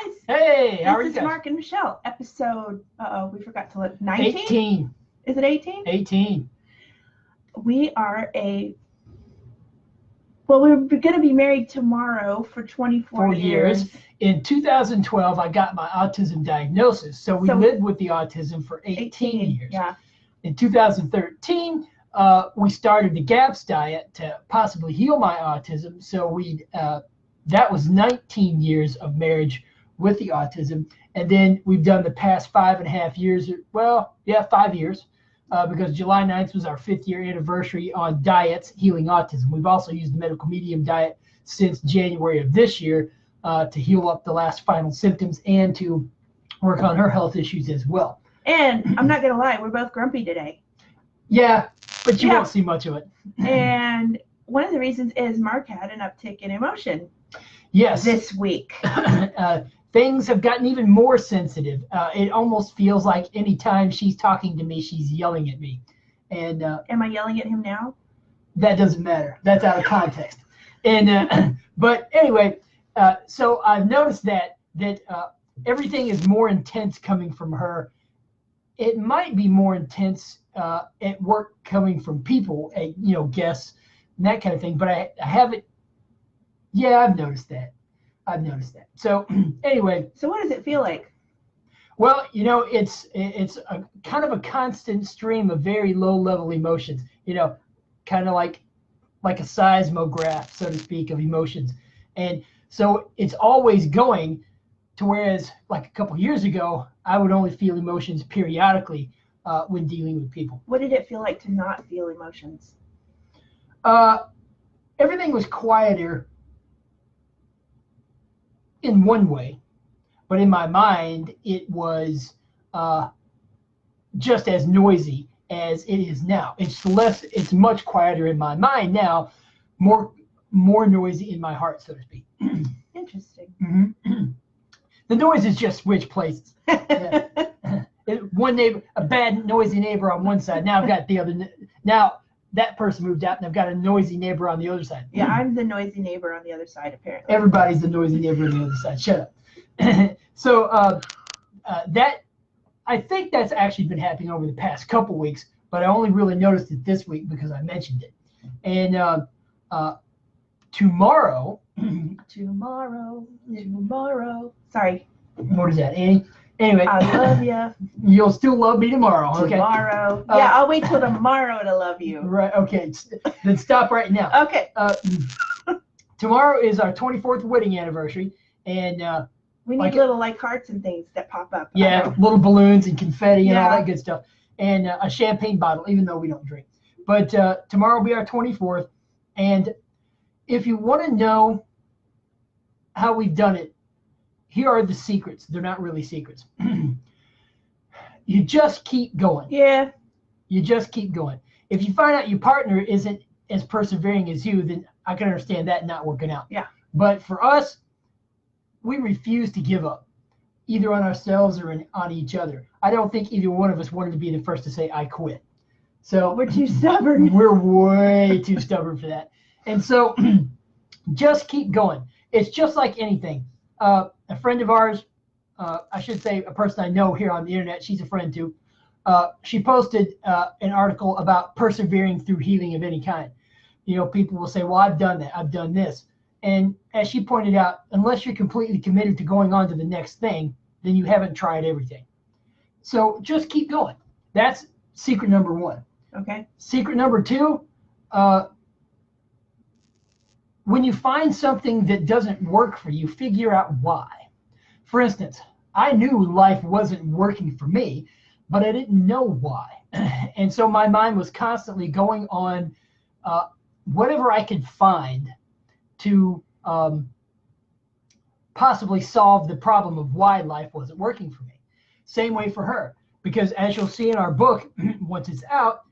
guys. Hey, how are you This is guys? Mark and Michelle. Episode, we forgot to look, 19? 18. Is it 18? 18. We are we're going to be married tomorrow for 24 years. In 2012, I got my autism diagnosis. So we lived with the autism for 18 years. Yeah. In 2013, we started the GAPS diet to possibly heal my autism. So that was 19 years of marriage with the autism. And then we've done the past 5.5 years, 5 years, because July 9th was our 5th year anniversary on diets healing autism. We've also used the medical medium diet since January of this year to heal up the last final symptoms and to work on her health issues as well. And I'm not going to lie, we're both grumpy today. Yeah, but you won't see much of it. And one of the reasons is Mark had an uptick in emotion. Yes. This week. Things have gotten even more sensitive. It almost feels like anytime she's talking to me, she's yelling at me. And am I yelling at him now? That doesn't matter. That's out of context. And but anyway, so I've noticed that everything is more intense coming from her. It might be more intense at work coming from people, guests, and that kind of thing. But I haven't. Yeah, I've noticed that. So anyway. So what does it feel like? Well, it's a kind of a constant stream of very low level emotions. Kind of like a seismograph, so to speak, of emotions. And so it's always going to, whereas like a couple years ago, I would only feel emotions periodically when dealing with people. What did it feel like to not feel emotions? Everything was quieter in one way, but in my mind, it was just as noisy as it is now. It's much quieter in my mind now, more noisy in my heart, so to speak. Interesting. Mm-hmm. The noises just switch places. Yeah. One neighbor, a bad noisy neighbor on one side. Now I've got the other. Now that person moved out, and I've got a noisy neighbor on the other side. Yeah, I'm the noisy neighbor on the other side, apparently. Everybody's the noisy neighbor on the other side. Shut up. So I think that's actually been happening over the past couple weeks, but I only really noticed it this week because I mentioned it. And tomorrow. Sorry. What is that, Annie? Anyway. I love you. You'll still love me tomorrow, okay? Tomorrow. Yeah, I'll wait till tomorrow to love you. Right, okay. Then stop right now. Okay. Tomorrow is our 24th wedding anniversary, and we need little hearts and things that pop up. Yeah, little balloons and confetti and all that good stuff, and a champagne bottle, even though we don't drink. But tomorrow will be our 24th, and if you want to know how we've done it, here are the secrets. They're not really secrets. You just keep going. Yeah. You just keep going. If you find out your partner isn't as persevering as you, then I can understand that not working out. Yeah. But for us, we refuse to give up, either on ourselves or on each other. I don't think either one of us wanted to be the first to say, I quit. So we're too stubborn. We're way too stubborn for that. And so just keep going. It's just like anything. A friend of ours, I should say a person I know here on the internet, she's a friend too. She posted an article about persevering through healing of any kind. People will say, well, I've done that. I've done this. And as she pointed out, unless you're completely committed to going on to the next thing, then you haven't tried everything. So just keep going. That's secret number one. Okay. Secret number two, when you find something that doesn't work for you, figure out why. For instance, I knew life wasn't working for me, but I didn't know why. And so my mind was constantly going on whatever I could find to possibly solve the problem of why life wasn't working for me. Same way for her, because as you'll see in our book, once it's out,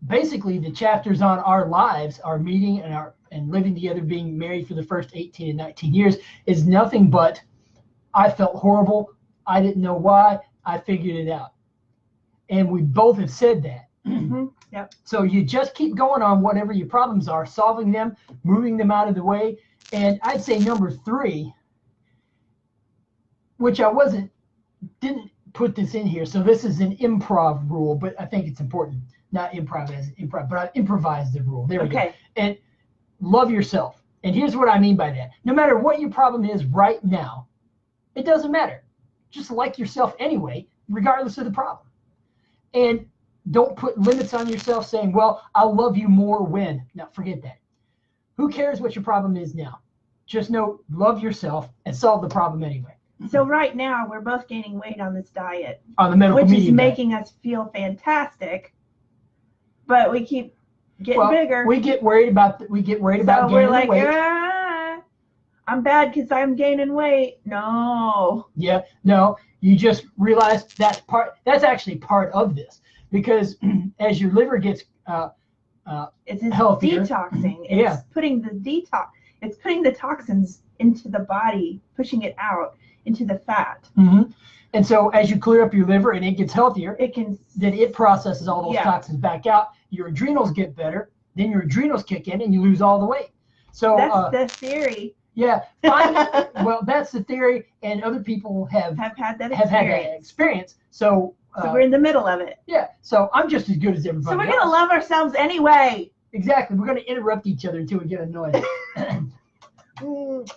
basically the chapters on our lives, our meeting and living together, being married for the first 18 and 19 years, is nothing but I felt horrible. I didn't know why. I figured it out. And we both have said that. Mm-hmm. Yep. So you just keep going on whatever your problems are, solving them, moving them out of the way. And I'd say number three, which I didn't put this in here. So this is an improv rule, but I think it's important. Not improv as improv, but I improvised the rule. There we go. And love yourself. And here's what I mean by that. No matter what your problem is right now, it doesn't matter. Just like yourself anyway, regardless of the problem. And don't put limits on yourself saying, well, I'll love you more when. No, forget that. Who cares what your problem is now? Just know, love yourself and solve the problem anyway. So right now, we're both gaining weight on this diet. On the medical medium, which is diet. making us feel fantastic. But we keep getting bigger. We get worried about gaining weight. We're like, I'm bad because I'm gaining weight. No. Yeah, no. You just realize that's actually part of this, because as your liver gets it's healthier, detoxing. It's putting the toxins into the body, pushing it out into the fat. Mm-hmm. And so as you clear up your liver and it gets healthier, then it processes all those toxins back out. Your adrenals get better. Then your adrenals kick in and you lose all the weight. So that's the theory. Yeah. Well, that's the theory, and other people have had that experience. So we're in the middle of it. Yeah. So I'm just as good as everybody So we're going to love ourselves anyway. Exactly. We're going to interrupt each other until we get annoyed.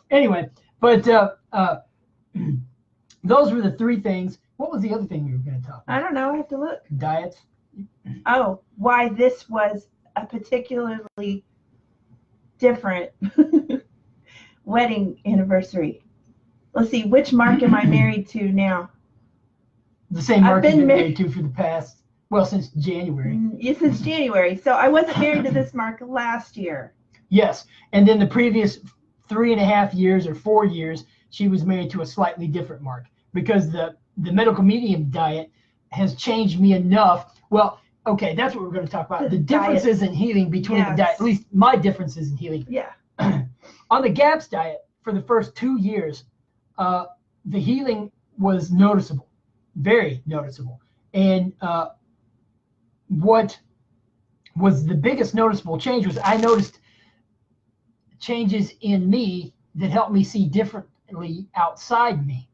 Anyway, but those were the three things. What was the other thing we were going to talk about? I don't know. I have to look. Diets. Oh, why this was a particularly different wedding anniversary. Let's see, which Mark am I married to now? The same Mark you've been married to for the past, since January. Yeah, since January. So I wasn't married to this Mark last year. Yes, and then the previous 3.5 years or 4 years, she was married to a slightly different Mark, because the medical medium diet has changed me enough. Well, okay, that's what we're going to talk about. The differences in healing between the diet, at least my differences in healing. Yeah. On the GAPS diet, for the first 2 years, the healing was noticeable, very noticeable. And what was the biggest noticeable change was I noticed changes in me that helped me see differently outside me.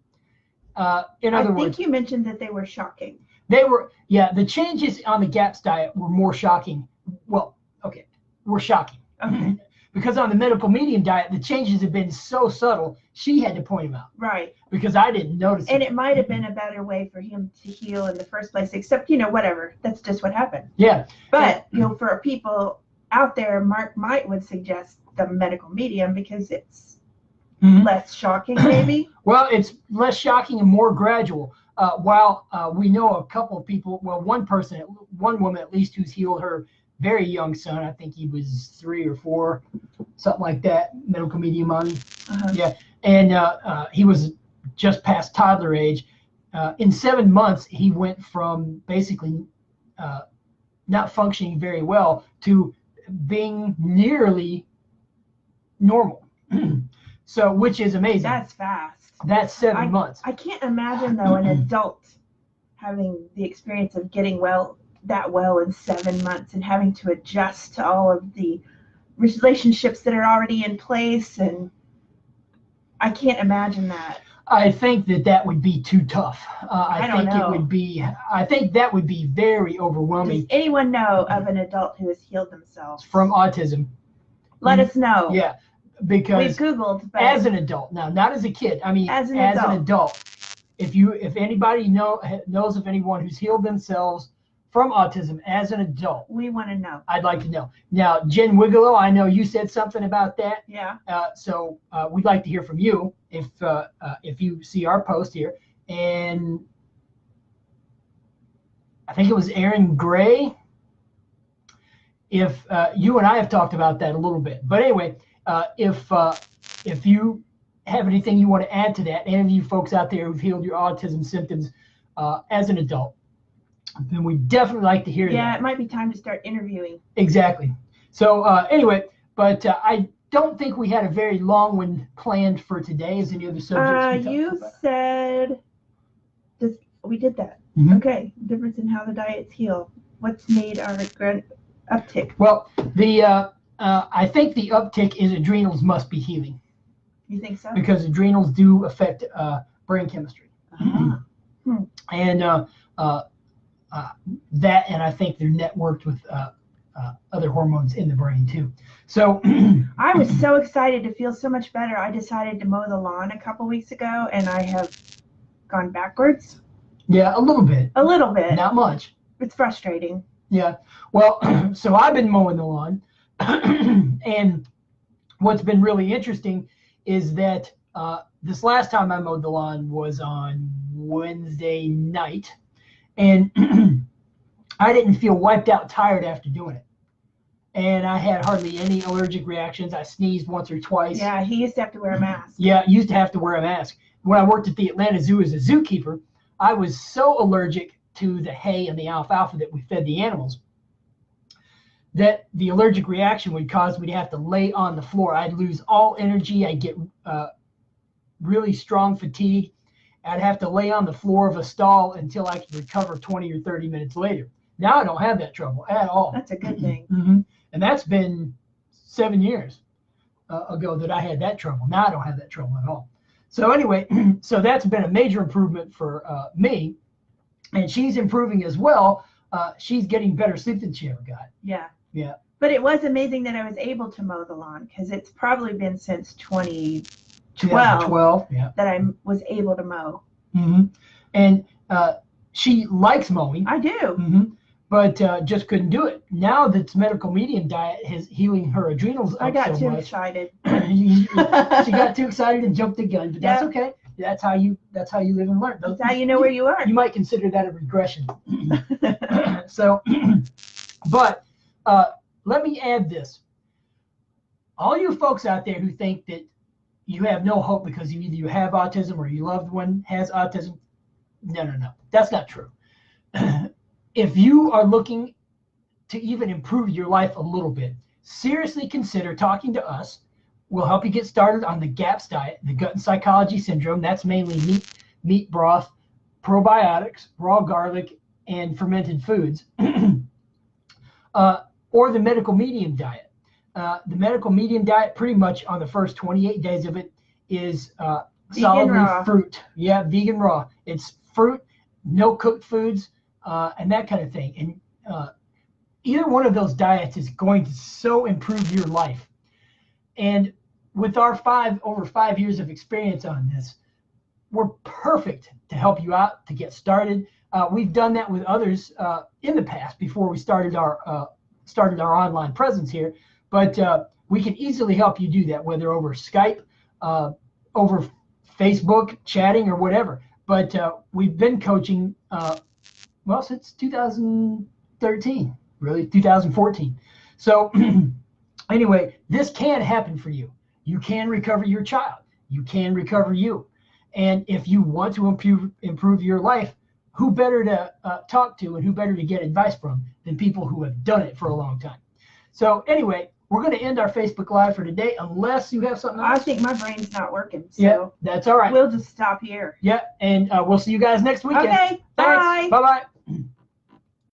In other words, I think you mentioned that they were shocking. They were, the changes on the GAPS diet were more shocking. Well, okay, were shocking. Okay. Because on the medical medium diet, the changes have been so subtle, she had to point them out. Right. Because I didn't notice it. And it might have been a better way for him to heal in the first place, except, whatever. That's just what happened. Yeah. But, for people out there, Mark would suggest the medical medium because it's less shocking, maybe? Well, it's less shocking and more gradual. While we know a couple of people, one woman at least, who's healed her very young son. I think he was 3 or 4, something like that, medical medium on him. Yeah. And he was just past toddler age. In 7 months, he went from basically not functioning very well to being nearly normal. So, which is amazing. That's fast. That's 7 months. I can't imagine, though, an adult having the experience of getting that well in 7 months and having to adjust to all of the relationships that are already in place. And I can't imagine that. I think that would be too tough. I think that would be very overwhelming. Does anyone know of an adult who has healed themselves from autism? Let us know. Yeah, because we've Googled. But as an adult, now not as a kid. I mean, as an adult. If anybody knows of anyone who's healed themselves from autism as an adult, we want to know. I'd like to know. Now, Jen Wigelow, I know you said something about that. Yeah. So we'd like to hear from you if you see our post here. And I think it was Aaron Gray. If you and I have talked about that a little bit, but anyway, if you have anything you want to add to that, any of you folks out there who've healed your autism symptoms as an adult, then we'd definitely like to hear that. Yeah, it might be time to start interviewing. Exactly. So anyway, but I don't think we had a very long one planned for today. Is any other subjects? You said we did that. Mm-hmm. Okay. Difference in how the diets heal. What's made our uptick? Well, I think the uptick is adrenals must be healing. You think so? Because adrenals do affect brain chemistry. Uh-huh. And that, and I think they're networked with other hormones in the brain too. So I was so excited to feel so much better. I decided to mow the lawn a couple weeks ago, and I have gone backwards. yeah, a little bit. A little bit. Not much. It's frustrating. Yeah. Well, so I've been mowing the lawn, and what's been really interesting is that this last time I mowed the lawn was on Wednesday night, and I didn't feel wiped out tired after doing it. And I had hardly any allergic reactions. I sneezed once or twice. Yeah, he used to have to wear a mask. Yeah, used to have to wear a mask. When I worked at the Atlanta Zoo as a zookeeper, I was so allergic to the hay and the alfalfa that we fed the animals that the allergic reaction would cause me to have to lay on the floor. I'd lose all energy. I'd get really strong fatigue. I'd have to lay on the floor of a stall until I could recover 20 or 30 minutes later. Now I don't have that trouble at all. That's a good thing. Mm-hmm. And that's been 7 years ago that I had that trouble. Now I don't have that trouble at all. So anyway, so that's been a major improvement for me. And she's improving as well. She's getting better sleep than she ever got. Yeah. Yeah. But it was amazing that I was able to mow the lawn, because it's probably been since 2012 yeah. that I was able to mow. Mm-hmm. And she likes mowing. I do. Mm-hmm. But just couldn't do it. Now this medical medium diet is healing her adrenals. I got so too much. excited. She got too excited and jumped the gun, but that's Yeah. okay. That's how you live and learn. That's how you know where you are. You might consider that a regression. So, but let me add this. All you folks out there who think that you have no hope because either you have autism or your loved one has autism, no. That's not true. If you are looking to even improve your life a little bit, seriously consider talking to us. We'll help you get started on the GAPS diet, the gut and psychology syndrome. That's mainly meat broth, probiotics, raw garlic, and fermented foods. Or the medical medium diet. The medical medium diet, pretty much on the first 28 days of it, is solidly raw. fruit. Yeah, vegan raw. It's fruit, no cooked foods, and that kind of thing. And either one of those diets is going to so improve your life. And with our over 5 years of experience on this, we're perfect to help you out to get started. We've done that with others in the past before we started our online presence here, but we can easily help you do that, whether over Skype, over Facebook, chatting, or whatever. But we've been coaching, since 2013, really, 2014. So anyway, this can happen for you. You can recover your child. You can recover you. And if you want to improve your life, who better to talk to and who better to get advice from than people who have done it for a long time? So anyway, we're going to end our Facebook Live for today, unless you have something else. I think my brain's not working, so yeah, that's all right. We'll just stop here. Yeah, and we'll see you guys next weekend. Okay, Thanks. bye. Bye-bye.